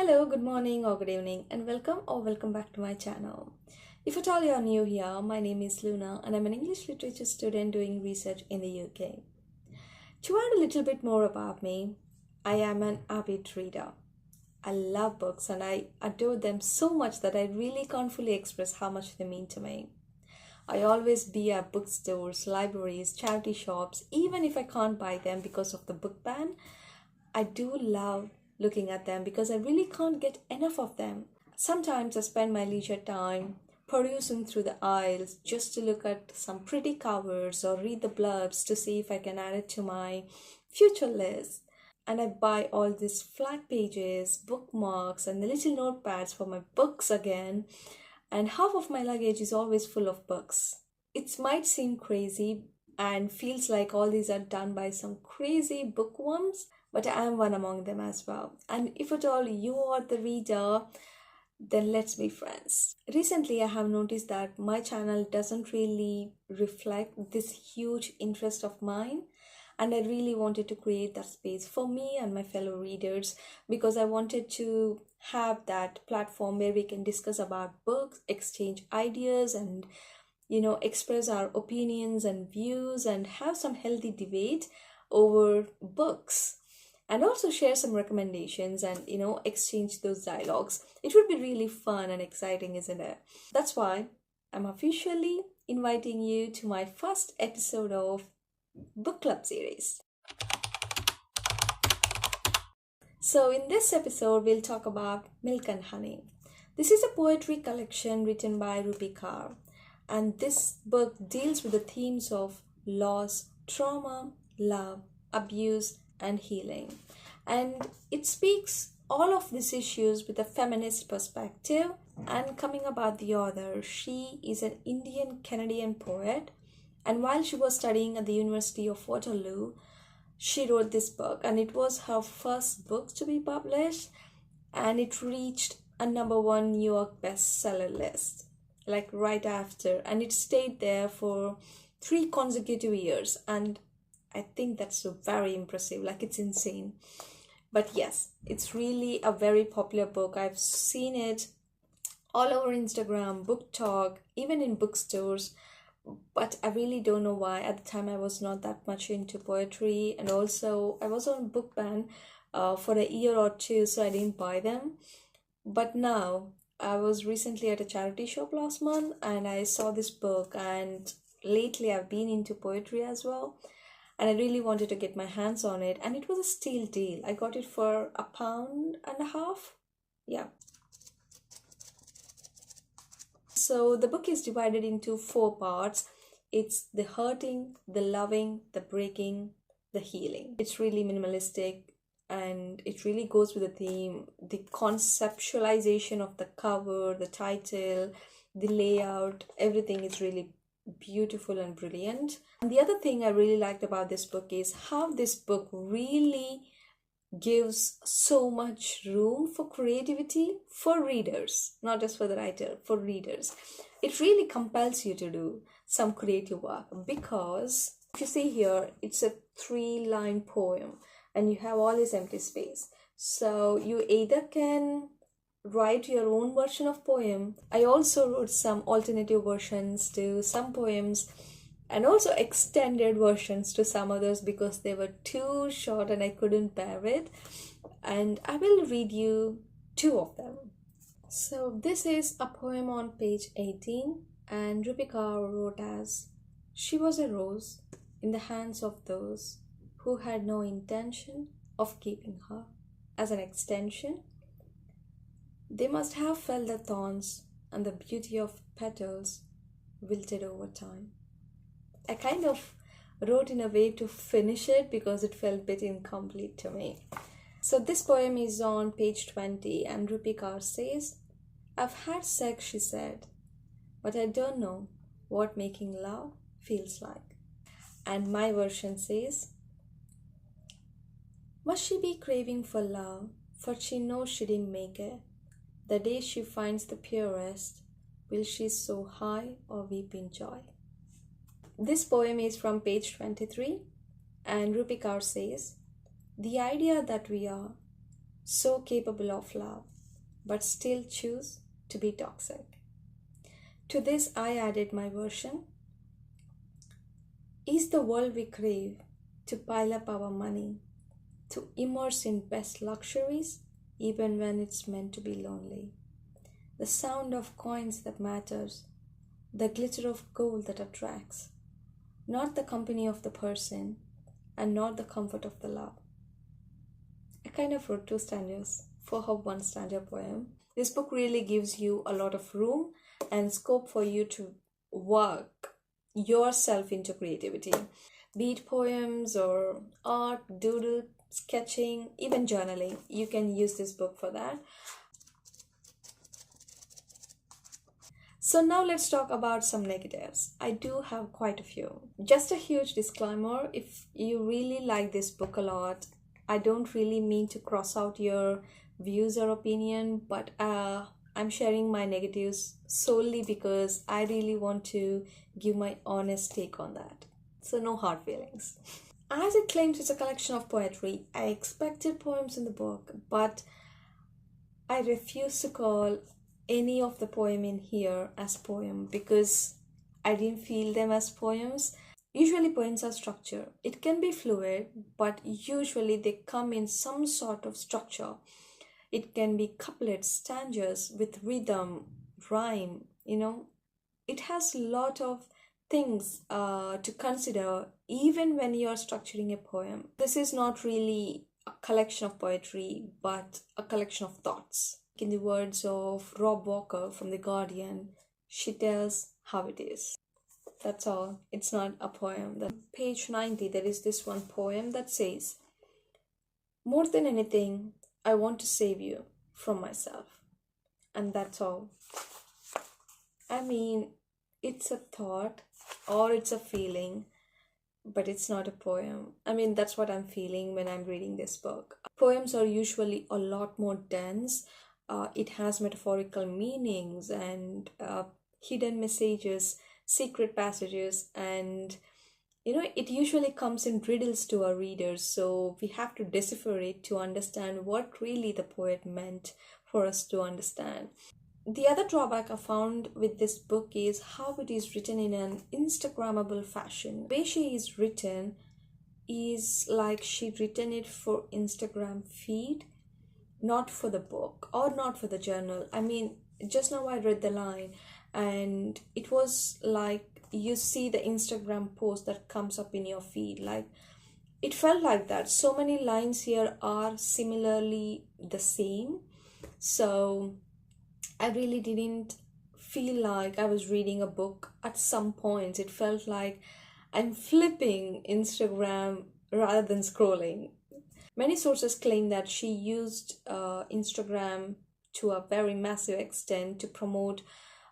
Hello, good morning or good evening, and welcome back to my channel. If at all you are new here, my name is Luna and I'm an English literature student doing research in the UK. To add a little bit more about me, I am an avid reader. I love books and I adore them so much that I really can't fully express how much they mean to me. I always be at bookstores, libraries, charity shops, even if I can't buy them because of the book ban. I do love looking at them because I really can't get enough of them. Sometimes I spend my leisure time perusing through the aisles just to look at some pretty covers or read the blurbs to see if I can add it to my future list. And I buy all these flat pages, bookmarks, and the little notepads for my books again. And half of my luggage is always full of books. It might seem crazy and feels like all these are done by some crazy bookworms, but I am one among them as well. And if at all you are the reader, then let's be friends. Recently, I have noticed that my channel doesn't really reflect this huge interest of mine. And I really wanted to create that space for me and my fellow readers because I wanted to have that platform where we can discuss about books, exchange ideas, and express our opinions and views and have some healthy debate over books and also share some recommendations and exchange those dialogues. It would be really fun and exciting, isn't it? That's why I'm officially inviting you to my first episode of book club series. So in this episode we'll talk about Milk and Honey. This is a poetry collection written by Rupi Kaur, and this book deals with the themes of loss, trauma, love, abuse, and healing. And it speaks all of these issues with a feminist perspective. And coming about the author, she is an Indian Canadian poet, and while she was studying at the University of Waterloo, she wrote this book, and it was her first book to be published, and it reached a #1 New York bestseller list like right after, and it stayed there for 3 consecutive years. And I think that's so very impressive, like it's insane. But yes, it's really a very popular book. I've seen it all over Instagram, book talk, even in bookstores. But I really don't know why. At the time I was not that much into poetry, and also I was on book ban for a year or two, so I didn't buy them. But now I was recently at a charity shop last month and I saw this book, and lately I've been into poetry as well, and I really wanted to get my hands on it, and it was a steal deal. I got it for £1.50. Yeah. So the book is divided into 4 parts. It's the hurting, the loving, the breaking, the healing. It's really minimalistic and it really goes with the theme. The conceptualization of the cover, the title, the layout, everything is really beautiful and brilliant. And the other thing I really liked about this book is how this book really gives so much room for creativity for readers, not just for the writer, for readers. It really compels you to do some creative work, because if you see here, it's a 3-line poem and you have all this empty space. So you either can write your own version of poem. I also wrote some alternative versions to some poems and also extended versions to some others because they were too short and I couldn't bear it. And I will read you 2 of them. So this is a poem on page 18, and Rupi Kaur wrote as, "She was a rose in the hands of those who had no intention of keeping her. As an extension, they must have felt the thorns and the beauty of petals wilted over time." I kind of wrote in a way to finish it because it felt a bit incomplete to me. So this poem is on page 20, and Rupi Kaur says, "I've had sex," she said, "but I don't know what making love feels like." And my version says, "Must she be craving for love, for she knows she didn't make it? The day she finds the purest, will she soar high or weep in joy?" This poem is from page 23, and Rupi Kaur says, "The idea that we are so capable of love but still choose to be toxic. To this, I added my version. Is the world we crave to pile up our money, to immerse in best luxuries, even when it's meant to be lonely? The sound of coins that matters, the glitter of gold that attracts, not the company of the person and not the comfort of the love. I kind of wrote two stanzas for her one stanza poem. This book really gives you a lot of room and scope for you to work yourself into creativity. Be it poems or art, doodle, sketching, even journaling. You can use this book for that. So now let's talk about some negatives. I do have quite a few. Just a huge disclaimer, if you really like this book a lot, I don't really mean to cross out your views or opinion, but I'm sharing my negatives solely because I really want to give my honest take on that. So no hard feelings. As it claims it's a collection of poetry, I expected poems in the book, but I refuse to call any of the poem in here as poem because I didn't feel them as poems. Usually poems are structured. It can be fluid, but usually they come in some sort of structure. It can be couplets, stanzas with rhythm, rhyme, It has a lot of things to consider even when you're structuring a poem. This is not really a collection of poetry, but a collection of thoughts. In the words of Rob Walker from The Guardian, she tells how it is. That's all. It's not a poem. Page 90, there is this one poem that says, "More than anything, I want to save you from myself." And that's all. I mean, it's a thought or it's a feeling, but it's not a poem. I mean, that's what I'm feeling when I'm reading this book. Poems are usually a lot more dense. It has metaphorical meanings and hidden messages, secret passages, and it usually comes in riddles to our readers, so we have to decipher it to understand what really the poet meant for us to understand. The other drawback I found with this book is how it is written in an Instagrammable fashion. The way she is written is like she written it for Instagram feed, not for the book or not for the journal. I mean, just now I read the line and it was like you see the Instagram post that comes up in your feed. Like, it felt like that. So many lines here are similarly the same. So I really didn't feel like I was reading a book. At some points, it felt like I'm flipping Instagram rather than scrolling. Many sources claim that she used Instagram to a very massive extent to promote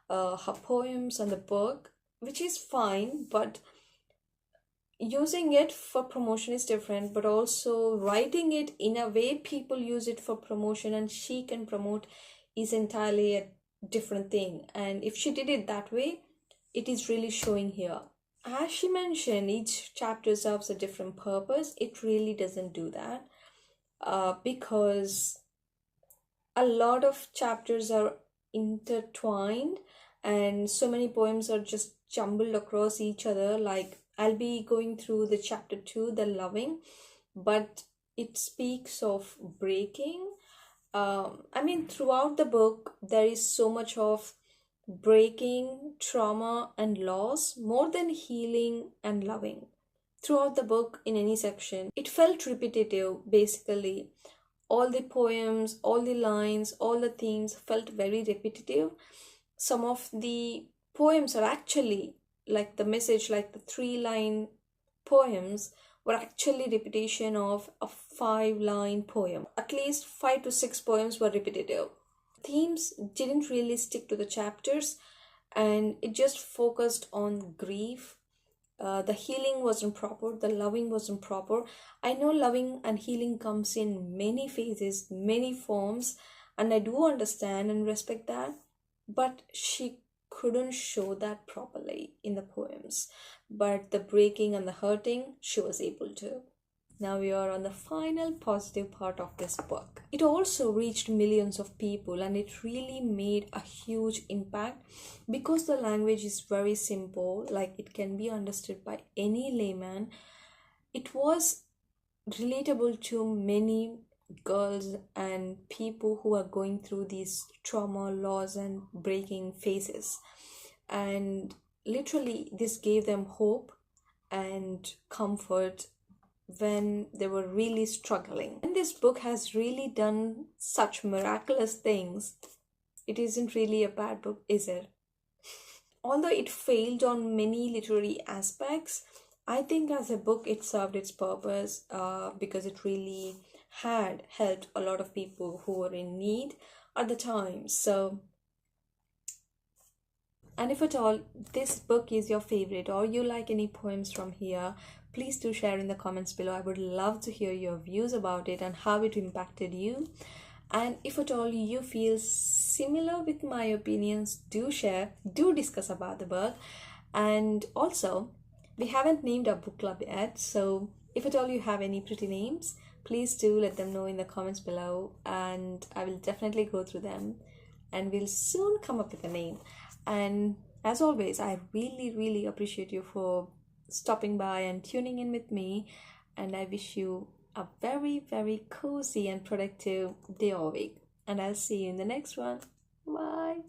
her poems and the book, which is fine, but using it for promotion is different, but also writing it in a way people use it for promotion and she can promote is entirely a different thing. And if she did it that way, it is really showing here. As she mentioned, each chapter serves a different purpose. It really doesn't do that because a lot of chapters are intertwined and so many poems are just jumbled across each other. Like, I'll be going through the chapter 2, the loving, but it speaks of breaking. I mean, throughout the book there is so much of breaking, trauma and loss, more than healing and loving. Throughout the book, in any section, it felt repetitive. Basically, all the poems, all the lines, all the themes felt very repetitive. Some of the poems are actually like the message, like the 3-line poems were actually repetition of a 5-line poem. At least 5 to 6 poems were repetitive. Themes didn't really stick to the chapters and it just focused on grief. The healing wasn't proper, the loving wasn't proper. I know loving and healing comes in many phases, many forms, and I do understand and respect that, but she couldn't show that properly in the poems. But the breaking and the hurting, she was able to. Now we are on the final positive part of this book. It also reached millions of people and it really made a huge impact because the language is very simple, like it can be understood by any layman. It was relatable to many girls and people who are going through these trauma, loss, and breaking phases. And literally, this gave them hope and comfort when they were really struggling. And this book has really done such miraculous things. It isn't really a bad book, is it? Although it failed on many literary aspects, I think as a book it served its purpose because it really had helped a lot of people who were in need at the time. So, and if at all this book is your favorite or you like any poems from here, please do share in the comments below. I would love to hear your views about it and how it impacted you. And if at all you feel similar with my opinions, do share, do discuss about the book. And also, we haven't named our book club yet, so if at all you have any pretty names, please do let them know in the comments below, and I will definitely go through them and we'll soon come up with a name. And as always, I really appreciate you for stopping by and tuning in with me, and I wish you a very cozy and productive day or week, and I'll see you in the next one. Bye.